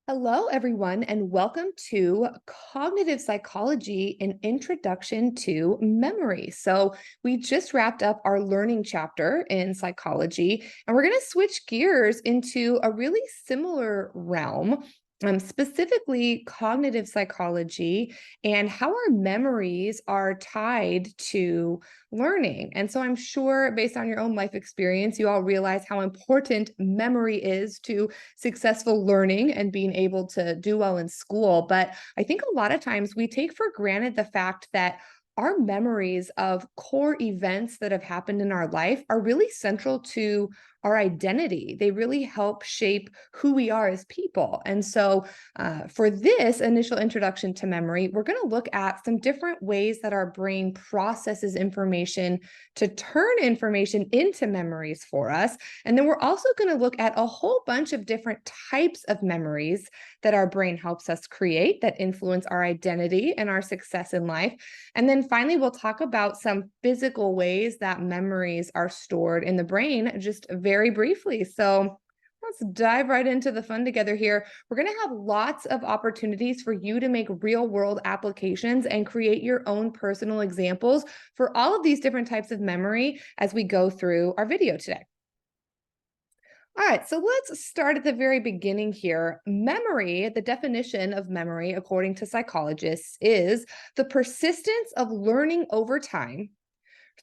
Hello, everyone, and welcome to Cognitive Psychology, an introduction to memory. So, we just wrapped up our learning chapter in psychology, and we're going to switch gears into a really similar realm, specifically cognitive psychology and how our memories are tied to learning. And so, I'm sure based on your own life experience, you all realize how important memory is to successful learning and being able to do well in school. But I think a lot of times we take for granted the fact that our memories of core events that have happened in our life are really central to our identity. They really help shape who we are as people. And so, for this initial introduction to memory, we're going to look at some different ways that our brain processes information to turn information into memories for us. And then we're also going to look at a whole bunch of different types of memories that our brain helps us create that influence our identity and our success in life. And then finally, we'll talk about some physical ways that memories are stored in the brain, just very briefly. So let's dive right into the fun together here. We're going to have lots of opportunities for you to make real world applications and create your own personal examples for all of these different types of memory as we go through our video today. All right, so let's start at the very beginning here. Memory, the definition of memory, according to psychologists, is the persistence of learning over time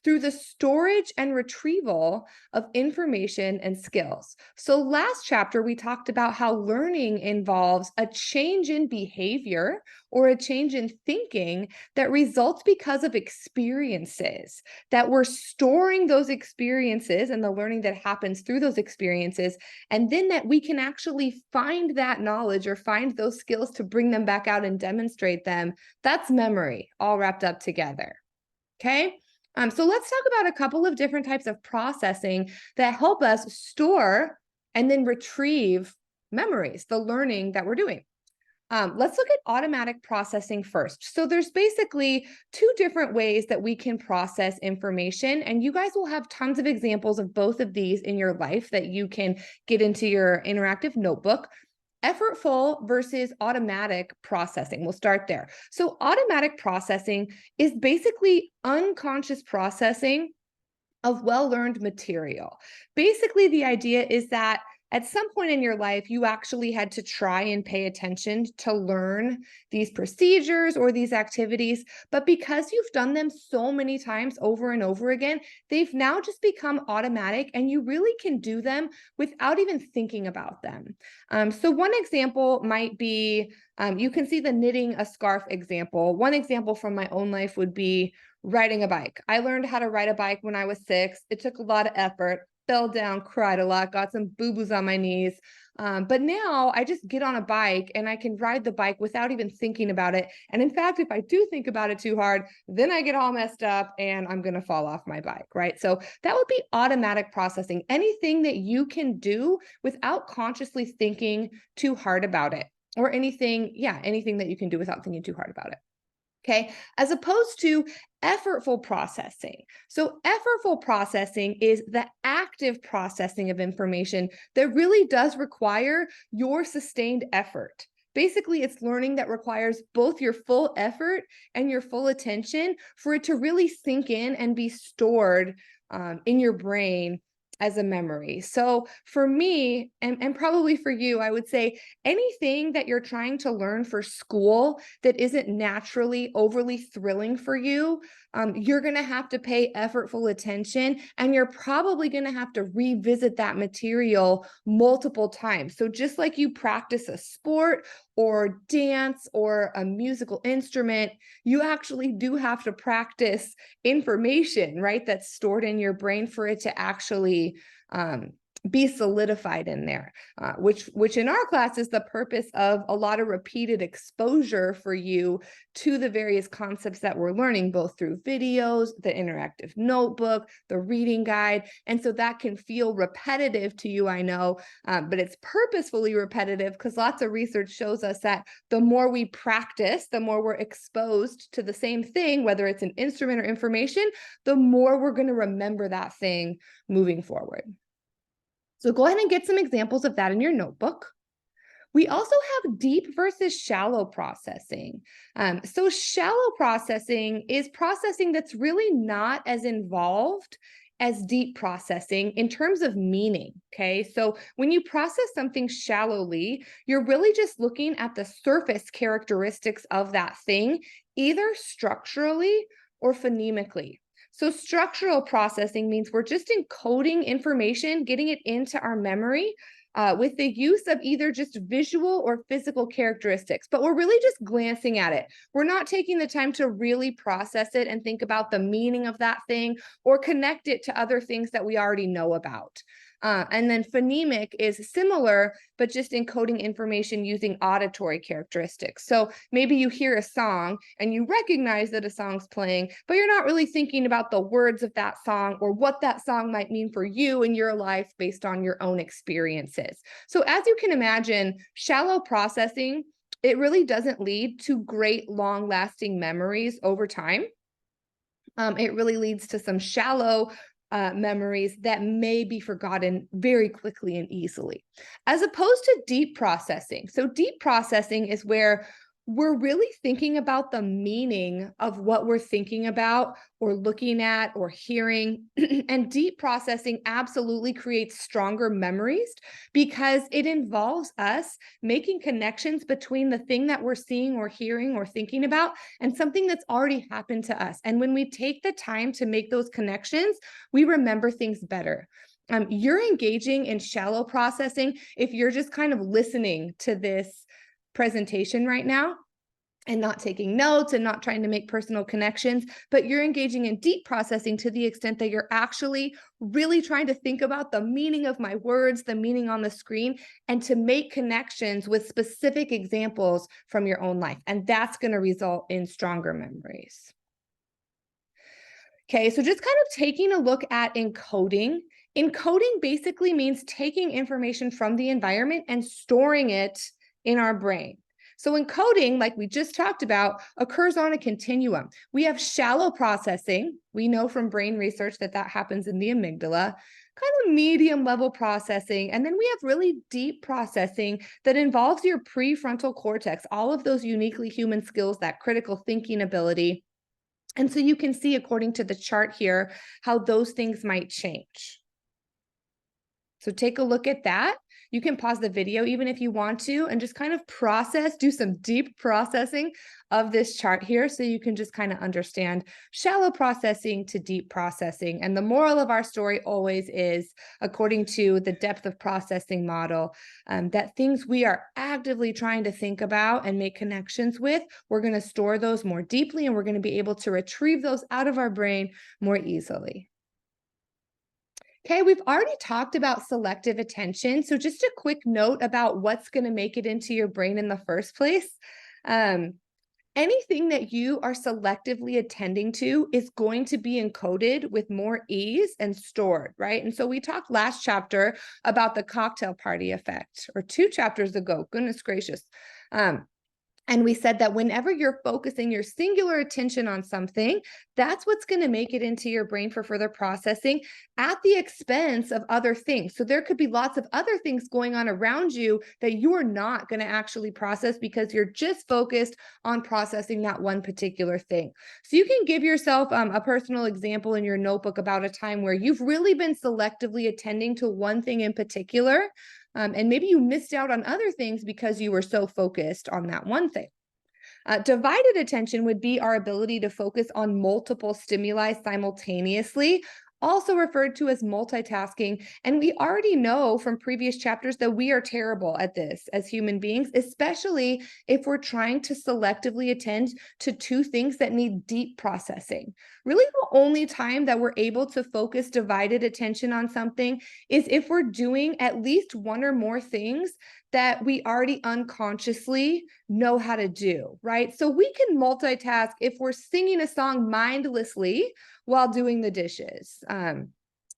through the storage and retrieval of information and skills. So, last chapter, we talked about how learning involves a change in behavior or a change in thinking that results because of experiences, that we're storing those experiences and the learning that happens through those experiences, and then that we can actually find that knowledge or find those skills to bring them back out and demonstrate them. That's memory, all wrapped up together. Okay. So let's talk about a couple of different types of processing that help us store and then retrieve memories, the learning that we're doing. Let's look at automatic processing first. So there's basically two different ways that we can process information, and you guys will have tons of examples of both of these in your life that you can get into your interactive notebook. Effortful versus automatic processing. We'll start there. So, automatic processing is basically unconscious processing of well learned material. Basically, the idea is that at some point in your life, you actually had to try and pay attention to learn these procedures or these activities. But because you've done them so many times over and over again, they've now just become automatic and you really can do them without even thinking about them. So, one example might be you can see the knitting a scarf example. One example from my own life would be riding a bike. I learned how to ride a bike when I was 6. It took a lot of effort, fell down, cried a lot, got some boo-boos on my knees. But now I just get on a bike and I can ride the bike without even thinking about it. And in fact, if I do think about it too hard, then I get all messed up and I'm going to fall off my bike, right? So that would be automatic processing. Anything that you can do without consciously thinking too hard about it, or anything that you can do without thinking too hard about it. Okay, as opposed to effortful processing. So, effortful processing is the active processing of information that really does require your sustained effort. Basically, it's learning that requires both your full effort and your full attention for it to really sink in and be stored in your brain as a memory. So for me, and probably for you, I would say anything that you're trying to learn for school that isn't naturally overly thrilling for you, you're going to have to pay effortful attention, and you're probably going to have to revisit that material multiple times. So just like you practice a sport or dance or a musical instrument, you actually do have to practice information, right? That's stored in your brain for it to actually be solidified in there, which in our class is the purpose of a lot of repeated exposure for you to the various concepts that we're learning, both through videos, the interactive notebook, the reading guide. And so that can feel repetitive to you, I know, but it's purposefully repetitive because lots of research shows us that the more we practice, the more we're exposed to the same thing, whether it's an instrument or information, the more we're going to remember that thing moving forward. So go ahead and get some examples of that in your notebook. We also have deep versus shallow processing. So shallow processing is processing that's really not as involved as deep processing in terms of meaning. Okay. So when you process something shallowly, you're really just looking at the surface characteristics of that thing, either structurally or phonemically. So structural processing means we're just encoding information, getting it into our memory with the use of either just visual or physical characteristics, but we're really just glancing at it. We're not taking the time to really process it and think about the meaning of that thing or connect it to other things that we already know about. And then phonemic is similar, but just encoding information using auditory characteristics. So maybe you hear a song and you recognize that a song's playing, but you're not really thinking about the words of that song or what that song might mean for you in your life based on your own experiences. So as you can imagine, shallow processing, it really doesn't lead to great long-lasting memories over time. It really leads to some shallow memories that may be forgotten very quickly and easily, as opposed to deep processing. So deep processing is where we're really thinking about the meaning of what we're thinking about or looking at or hearing. And deep processing absolutely creates stronger memories because it involves us making connections between the thing that we're seeing or hearing or thinking about and something that's already happened to us. And when we take the time to make those connections, we remember things better. You're engaging in shallow processing if you're just kind of listening to this presentation right now and not taking notes and not trying to make personal connections, but you're engaging in deep processing to the extent that you're actually really trying to think about the meaning of my words, the meaning on the screen, and to make connections with specific examples from your own life. And that's going to result in stronger memories. Okay, so just kind of taking a look at encoding. Encoding basically means taking information from the environment and storing it in our brain. So encoding, like we just talked about, occurs on a continuum. We have shallow processing. We know from brain research that that happens in the amygdala, kind of medium level processing. And then we have really deep processing that involves your prefrontal cortex, all of those uniquely human skills, that critical thinking ability. And so you can see, according to the chart here, how those things might change. So take a look at that. You can pause the video even if you want to and just kind of process, do some deep processing of this chart here so you can just kind of understand shallow processing to deep processing. And the moral of our story always is, according to the depth of processing model, that things we are actively trying to think about and make connections with, we're going to store those more deeply and we're going to be able to retrieve those out of our brain more easily. Okay, we've already talked about selective attention. So just a quick note about what's going to make it into your brain in the first place. Anything that you are selectively attending to is going to be encoded with more ease and stored, right? And so we talked last chapter about the cocktail party effect, or 2 chapters ago, goodness gracious. And we said that whenever you're focusing your singular attention on something, that's what's going to make it into your brain for further processing at the expense of other things. So there could be lots of other things going on around you that you are not going to actually process because you're just focused on processing that one particular thing. So you can give yourself a personal example in your notebook about a time where you've really been selectively attending to one thing in particular. And maybe you missed out on other things because you were so focused on that one thing. Divided attention would be our ability to focus on multiple stimuli simultaneously, also referred to as multitasking. And we already know from previous chapters that we are terrible at this as human beings, especially if we're trying to selectively attend to 2 things that need deep processing. Really, the only time that we're able to focus divided attention on something is if we're doing at least one or more things that we already unconsciously know how to do, right? So we can multitask if we're singing a song mindlessly while doing the dishes.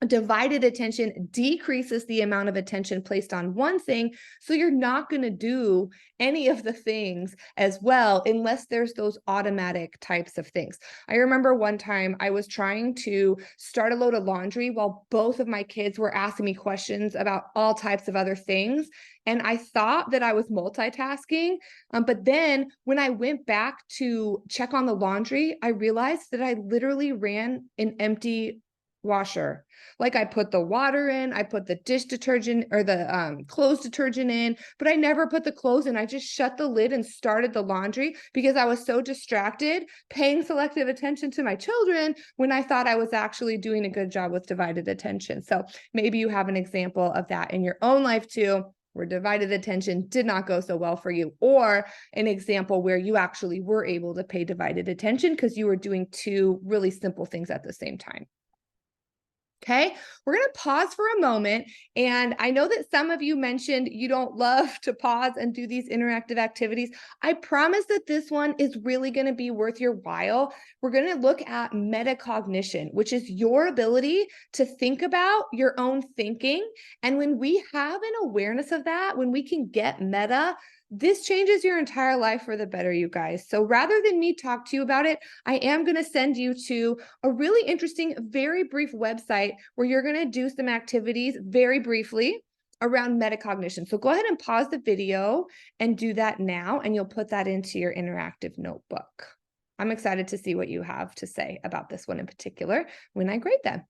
Divided attention decreases the amount of attention placed on one thing. So you're not going to do any of the things as well unless there's those automatic types of things. I remember one time I was trying to start a load of laundry while both of my kids were asking me questions about all types of other things. And I thought that I was multitasking. But then when I went back to check on the laundry, I realized that I literally ran an empty washer. Like I put the water in, I put the dish detergent or the clothes detergent in, but I never put the clothes in. I just shut the lid and started the laundry because I was so distracted paying selective attention to my children when I thought I was actually doing a good job with divided attention. So maybe you have an example of that in your own life too, where divided attention did not go so well for you, or an example where you actually were able to pay divided attention because you were doing two really simple things at the same time. Okay, we're going to pause for a moment. And I know that some of you mentioned you don't love to pause and do these interactive activities. I promise that this one is really going to be worth your while. We're going to look at metacognition, which is your ability to think about your own thinking. And when we have an awareness of that, when we can get meta, this changes your entire life for the better, you guys. So rather than me talk to you about it, I am going to send you to a really interesting, very brief website where you're going to do some activities very briefly around metacognition. So go ahead and pause the video and do that now, and you'll put that into your interactive notebook. I'm excited to see what you have to say about this one in particular when I grade them.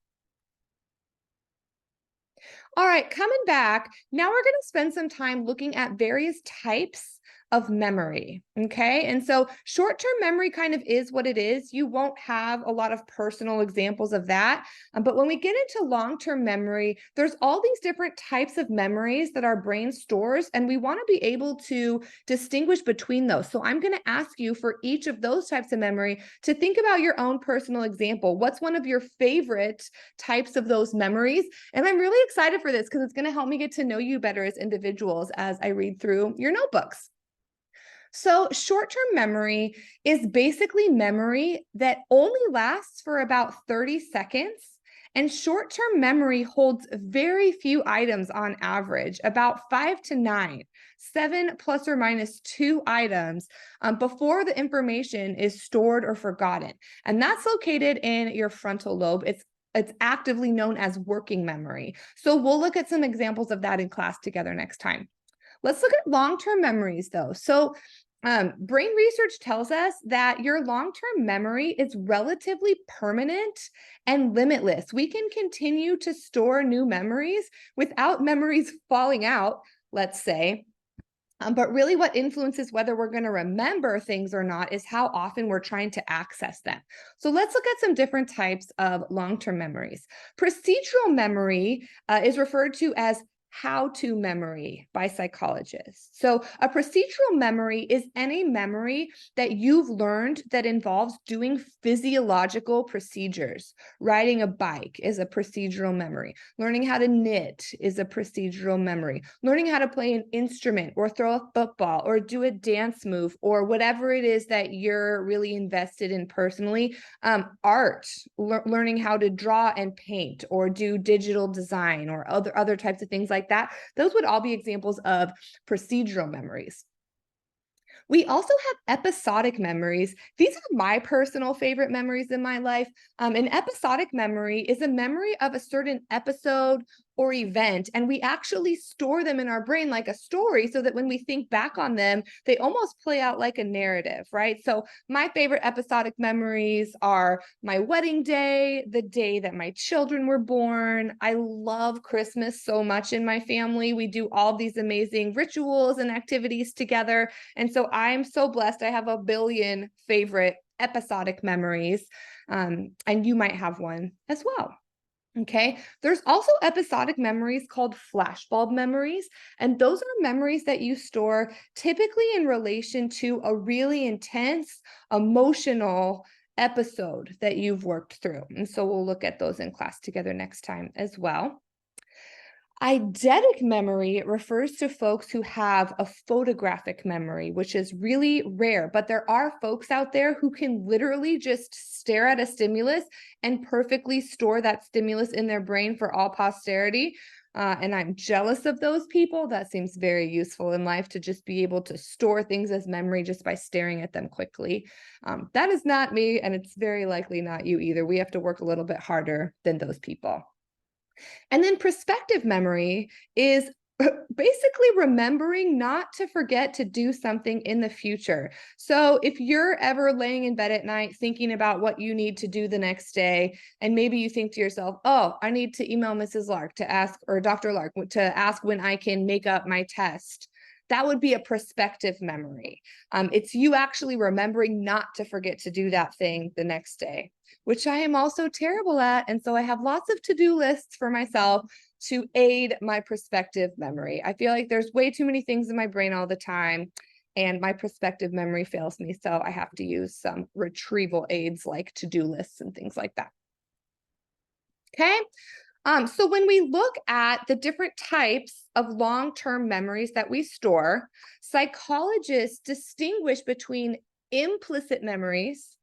All right, coming back, now we're going to spend some time looking at various types of memory, okay? And so short-term memory kind of is what it is. You won't have a lot of personal examples of that. But when we get into long-term memory, there's all these different types of memories that our brain stores, and we want to be able to distinguish between those. So I'm going to ask you for each of those types of memory to think about your own personal example. What's one of your favorite types of those memories? And I'm really excited for this because it's going to help me get to know you better as individuals as I read through your notebooks. So short-term memory is basically memory that only lasts for about 30 seconds. And short-term memory holds very few items on average, about 5 to 9, 7 plus or minus 2 items before the information is stored or forgotten. And that's located in your frontal lobe. It's actively known as working memory. So we'll look at some examples of that in class together next time. Let's look at long-term memories though. So brain research tells us that your long-term memory is relatively permanent and limitless. We can continue to store new memories without memories falling out, let's say. But really what influences whether we're going to remember things or not is how often we're trying to access them. So let's look at some different types of long-term memories. Procedural memory is referred to as how-to memory by psychologists. So a procedural memory is any memory that you've learned that involves doing physiological procedures. Riding a bike is a procedural memory. Learning how to knit is a procedural memory. Learning how to play an instrument or throw a football or do a dance move or whatever it is that you're really invested in personally. Art, learning how to draw and paint or do digital design or other types of things like that. Those would all be examples of procedural memories. We also have episodic memories. These are my personal favorite memories in my life. An episodic memory is a memory of a certain episode or event, and we actually store them in our brain like a story so that when we think back on them, they almost play out like a narrative, right? So my favorite episodic memories are my wedding day, the day that my children were born. I love Christmas so much in my family. We do all these amazing rituals and activities together. And so I'm so blessed. I have a billion favorite episodic memories, and you might have one as well. Okay, there's also episodic memories called flashbulb memories, and those are memories that you store typically in relation to a really intense emotional episode that you've worked through. And so we'll look at those in class together next time as well. Eidetic memory refers to folks who have a photographic memory, which is really rare, but there are folks out there who can literally just stare at a stimulus and perfectly store that stimulus in their brain for all posterity. And I'm jealous of those people. That seems very useful in life to just be able to store things as memory just by staring at them quickly. That is not me, and it's very likely not you either. We have to work a little bit harder than those people. And then prospective memory is basically remembering not to forget to do something in the future. So if you're ever laying in bed at night thinking about what you need to do the next day, and maybe you think to yourself, oh, I need to email Mrs. Lark to ask, or Dr. Lark to ask when I can make up my test. That would be a prospective memory. It's you actually remembering not to forget to do that thing the next day, which I am also terrible at. And so I have lots of to-do lists for myself to aid my prospective memory. I feel like there's way too many things in my brain all the time, and my prospective memory fails me. So I have to use some retrieval aids like to-do lists and things like that. Okay. So when we look at the different types of long-term memories that we store, psychologists distinguish between implicit memories.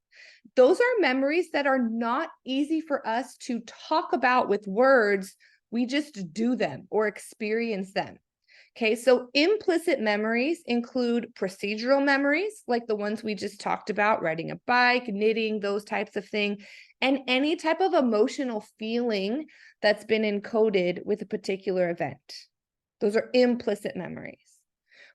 Those are memories that are not easy for us to talk about with words. We just do them or experience them. Okay, so implicit memories include procedural memories, like the ones we just talked about, riding a bike, knitting, those types of things, and any type of emotional feeling that's been encoded with a particular event. Those are implicit memories.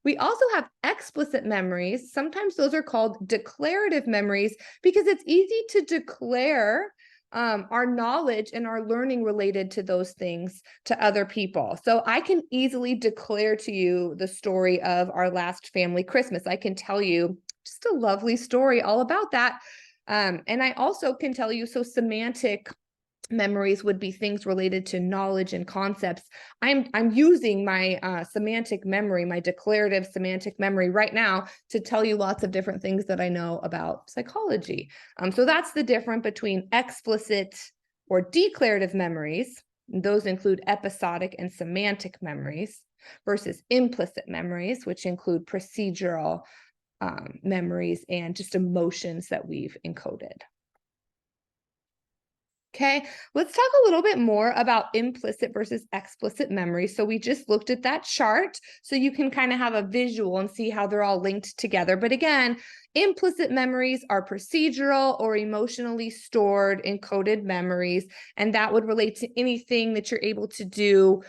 We also have explicit memories. Sometimes those are called declarative memories because it's easy to declare our knowledge and our learning related to those things to other people. So I can easily declare to you the story of our last family Christmas. I can tell you just a lovely story all about that. And I also can tell you, so semantic memories would be things related to knowledge and concepts. I'm using my semantic memory, my declarative semantic memory right now to tell you lots of different things that I know about psychology. So that's the difference between explicit or declarative memories. Those include episodic and semantic memories versus implicit memories, which include procedural memories and just emotions that we've encoded. Okay, let's talk a little bit more about implicit versus explicit memory. So we just looked at that chart so you can kind of have a visual and see how they're all linked together. But again, implicit memories are procedural or emotionally stored encoded memories, and that would relate to anything that you're able to do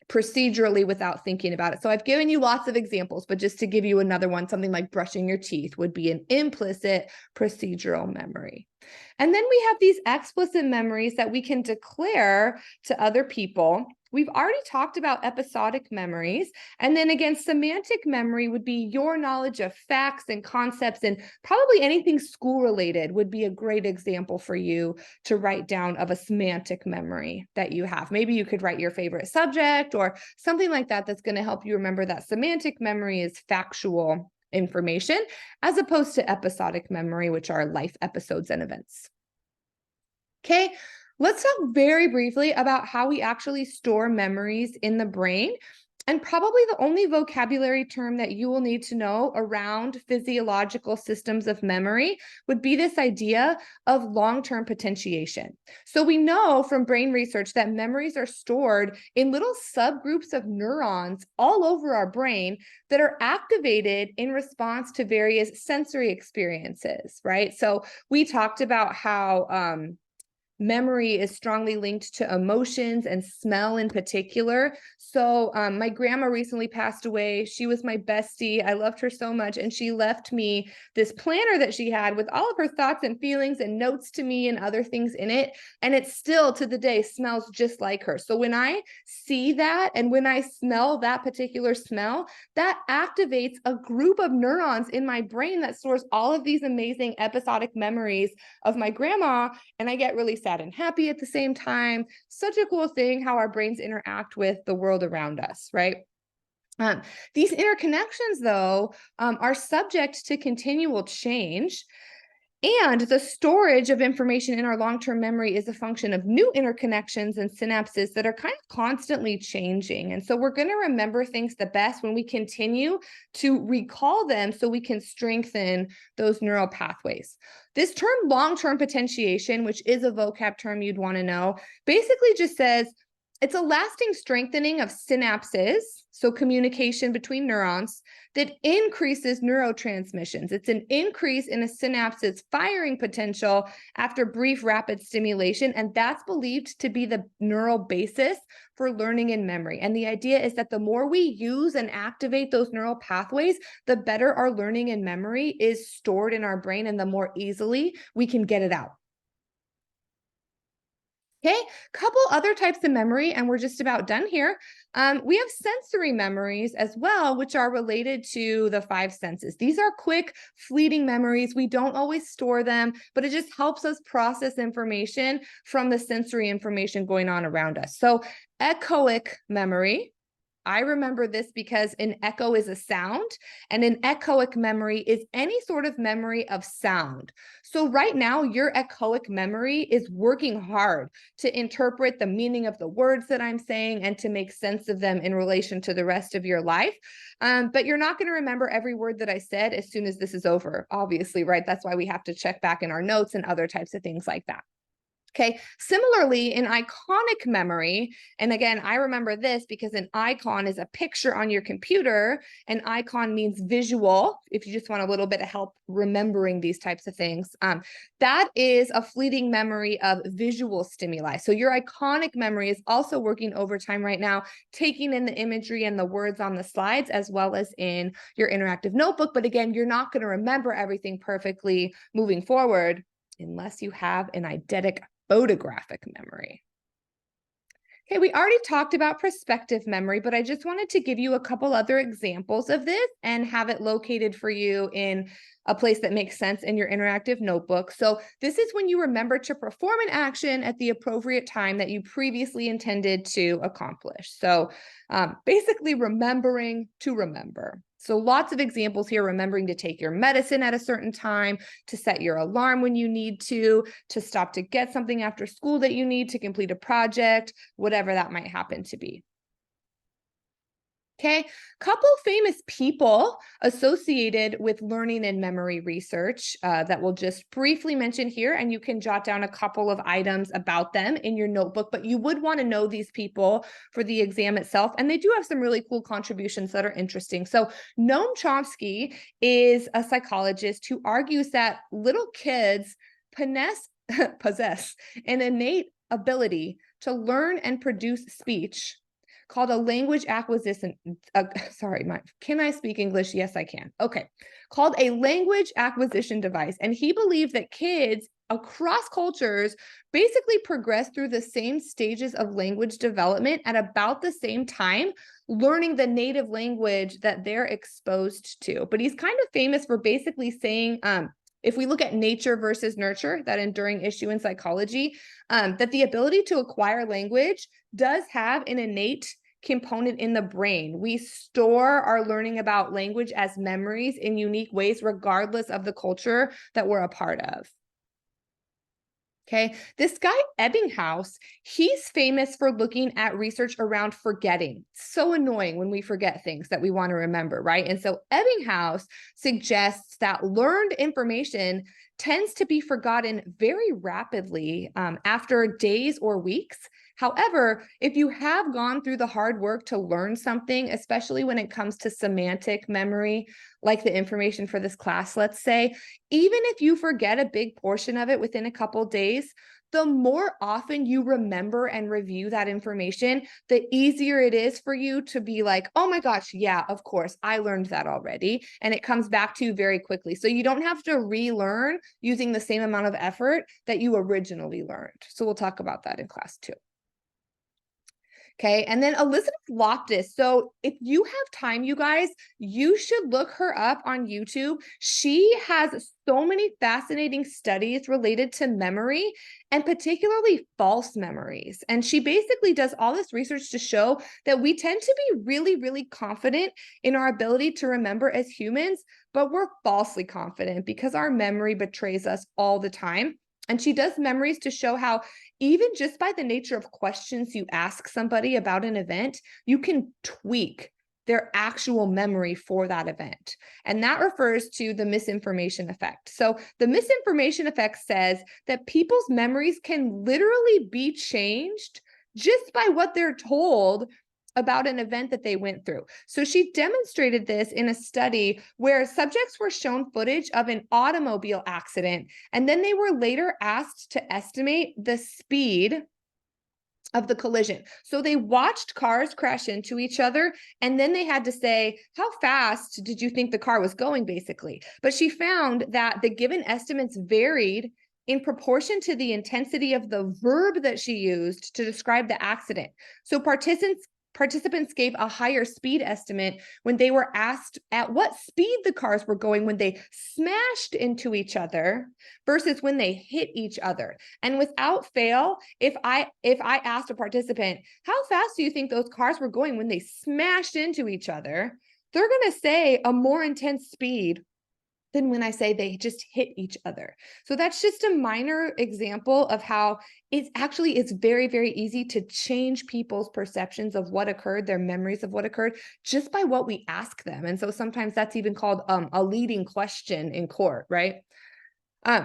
procedurally without thinking about it. So I've given you lots of examples, but just to give you another one, something like brushing your teeth would be an implicit procedural memory. And then we have these explicit memories that we can declare to other people. We've already talked about episodic memories. And then again, semantic memory would be your knowledge of facts and concepts, and probably anything school related would be a great example for you to write down of a semantic memory that you have. Maybe you could write your favorite subject or something like that that's going to help you remember that semantic memory is factual information, as opposed to episodic memory, which are life episodes and events. Okay, let's talk very briefly about how we actually store memories in the brain. And probably the only vocabulary term that you will need to know around physiological systems of memory would be this idea of long-term potentiation. So we know from brain research that memories are stored in little subgroups of neurons all over our brain that are activated in response to various sensory experiences, right? So we talked about how memory is strongly linked to emotions and smell in particular. So my grandma recently passed away. She was my bestie. I loved her so much. And she left me this planner that she had with all of her thoughts and feelings and notes to me and other things in it. And it still to the day smells just like her. So when I see that and when I smell that particular smell, that activates a group of neurons in my brain that stores all of these amazing episodic memories of my grandma. And I get really sad and happy at the same time. Such a cool thing how our brains interact with the world around us, right? These interconnections, though, are subject to continual change. And the storage of information in our long-term memory is a function of new interconnections and synapses that are kind of constantly changing. And so we're going to remember things the best when we continue to recall them so we can strengthen those neural pathways. This term long-term potentiation, which is a vocab term you'd want to know, basically just says it's a lasting strengthening of synapses, so communication between neurons, that increases neurotransmissions. It's an increase in a synapse's firing potential after brief rapid stimulation, and that's believed to be the neural basis for learning and memory. And the idea is that the more we use and activate those neural pathways, the better our learning and memory is stored in our brain and the more easily we can get it out. Okay, couple other types of memory, and we're just about done here. We have sensory memories as well, which are related to the five senses. These are quick, fleeting memories. We don't always store them, but it just helps us process information from the sensory information going on around us. So echoic memory. I remember this because an echo is a sound, and an echoic memory is any sort of memory of sound. So right now, your echoic memory is working hard to interpret the meaning of the words that I'm saying and to make sense of them in relation to the rest of your life. But you're not going to remember every word that I said as soon as this is over, obviously, right? That's why we have to check back in our notes and other types of things like that. Okay, similarly, in iconic memory, and again, I remember this because an icon is a picture on your computer. An icon means visual, if you just want a little bit of help remembering these types of things. That is a fleeting memory of visual stimuli. So your iconic memory is also working overtime right now, taking in the imagery and the words on the slides, as well as in your interactive notebook. But again, you're not going to remember everything perfectly moving forward unless you have an eidetic photographic memory. Okay, we already talked about prospective memory, but I just wanted to give you a couple other examples of this and have it located for you in a place that makes sense in your interactive notebook. So this is when you remember to perform an action at the appropriate time that you previously intended to accomplish. So basically remembering to remember. So lots of examples here: remembering to take your medicine at a certain time, to set your alarm when you need to stop to get something after school that you need, to complete a project, whatever that might happen to be. Okay, couple famous people associated with learning and memory research that we'll just briefly mention here, and you can jot down a couple of items about them in your notebook, but you would want to know these people for the exam itself, and they do have some really cool contributions that are interesting. So Noam Chomsky is a psychologist who argues that little kids possess an innate ability to learn and produce speech called a language acquisition. Can I speak English? Yes, I can. Okay. Called a language acquisition device. And he believed that kids across cultures basically progress through the same stages of language development at about the same time, learning the native language that they're exposed to. But he's kind of famous for basically saying, if we look at nature versus nurture, that enduring issue in psychology, that the ability to acquire language does have an innate component in the brain. We store our learning about language as memories in unique ways, regardless of the culture that we're a part of. Okay, this guy Ebbinghaus, he's famous for looking at research around forgetting. So annoying when we forget things that we want to remember, right? And so Ebbinghaus suggests that learned information tends to be forgotten very rapidly after days or weeks. However, if you have gone through the hard work to learn something, especially when it comes to semantic memory, like the information for this class, let's say, even if you forget a big portion of it within a couple days, the more often you remember and review that information, the easier it is for you to be like, oh my gosh, yeah, of course, I learned that already. And it comes back to you very quickly. So you don't have to relearn using the same amount of effort that you originally learned. So we'll talk about that in class too. Okay. And then Elizabeth Loftus. So if you have time, you guys, you should look her up on YouTube. She has so many fascinating studies related to memory and particularly false memories. And she basically does all this research to show that we tend to be really, really confident in our ability to remember as humans, but we're falsely confident because our memory betrays us all the time. And she does memories to show how even just by the nature of questions you ask somebody about an event, you can tweak their actual memory for that event. And that refers to the misinformation effect. So the misinformation effect says that people's memories can literally be changed just by what they're told about an event that they went through. So she demonstrated this in a study where subjects were shown footage of an automobile accident, and then they were later asked to estimate the speed of the collision. So they watched cars crash into each other, and then they had to say, how fast did you think the car was going, basically? But she found that the given estimates varied in proportion to the intensity of the verb that she used to describe the accident. So participants gave a higher speed estimate when they were asked at what speed the cars were going when they smashed into each other versus when they hit each other. And without fail, if I asked a participant, how fast do you think those cars were going when they smashed into each other? They're going to say a more intense speed than when I say they just hit each other. So that's just a minor example of how it's very, very easy to change people's perceptions of what occurred, their memories of what occurred, just by what we ask them. And so sometimes that's even called a leading question in court, right?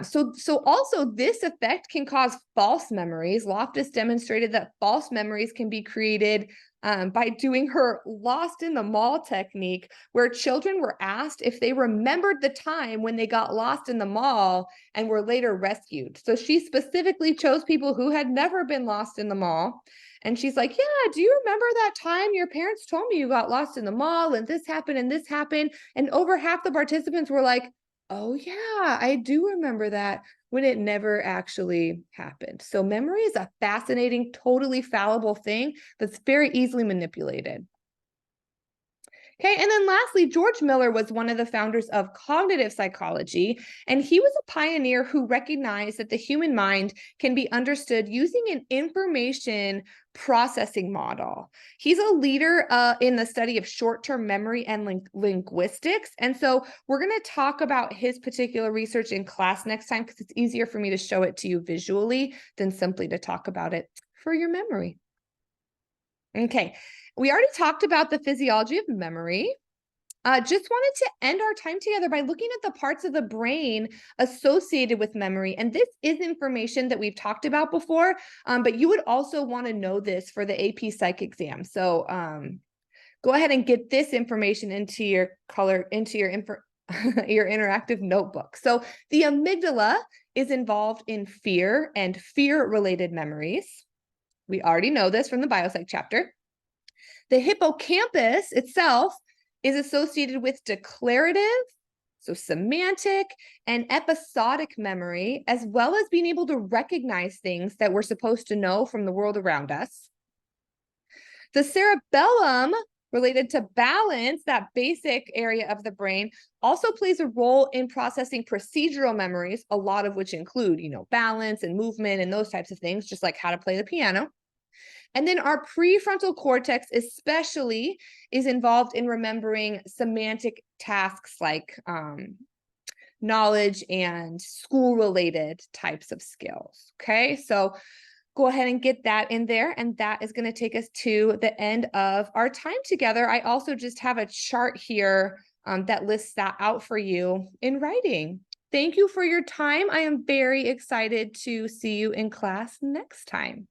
So also this effect can cause false memories. Loftus demonstrated that false memories can be created by doing her lost in the mall technique, where children were asked if they remembered the time when they got lost in the mall and were later rescued. So she specifically chose people who had never been lost in the mall. And she's like, yeah, do you remember that time your parents told me you got lost in the mall and this happened and this happened? And over half the participants were like, oh, yeah, I do remember that, when it never actually happened. So memory is a fascinating, totally fallible thing that's very easily manipulated. Okay, and then lastly, George Miller was one of the founders of cognitive psychology, and he was a pioneer who recognized that the human mind can be understood using an information processing model. He's a leader in the study of short-term memory and linguistics, and so we're going to talk about his particular research in class next time because it's easier for me to show it to you visually than simply to talk about it for your memory. Okay, we already talked about the physiology of memory. Just wanted to end our time together by looking at the parts of the brain associated with memory. And this is information that we've talked about before, but you would also want to know this for the AP Psych exam. So go ahead and get this information into your your interactive notebook. So the amygdala is involved in fear and fear-related memories. We already know this from the biopsych chapter. The hippocampus itself is associated with declarative, so semantic, and episodic memory, as well as being able to recognize things that we're supposed to know from the world around us. The cerebellum, related to balance, that basic area of the brain, also plays a role in processing procedural memories, a lot of which include, balance and movement and those types of things, just like how to play the piano. And then our prefrontal cortex especially is involved in remembering semantic tasks like knowledge and school-related types of skills. Okay, so go ahead and get that in there. And that is going to take us to the end of our time together. I also just have a chart here that lists that out for you in writing. Thank you for your time. I am very excited to see you in class next time.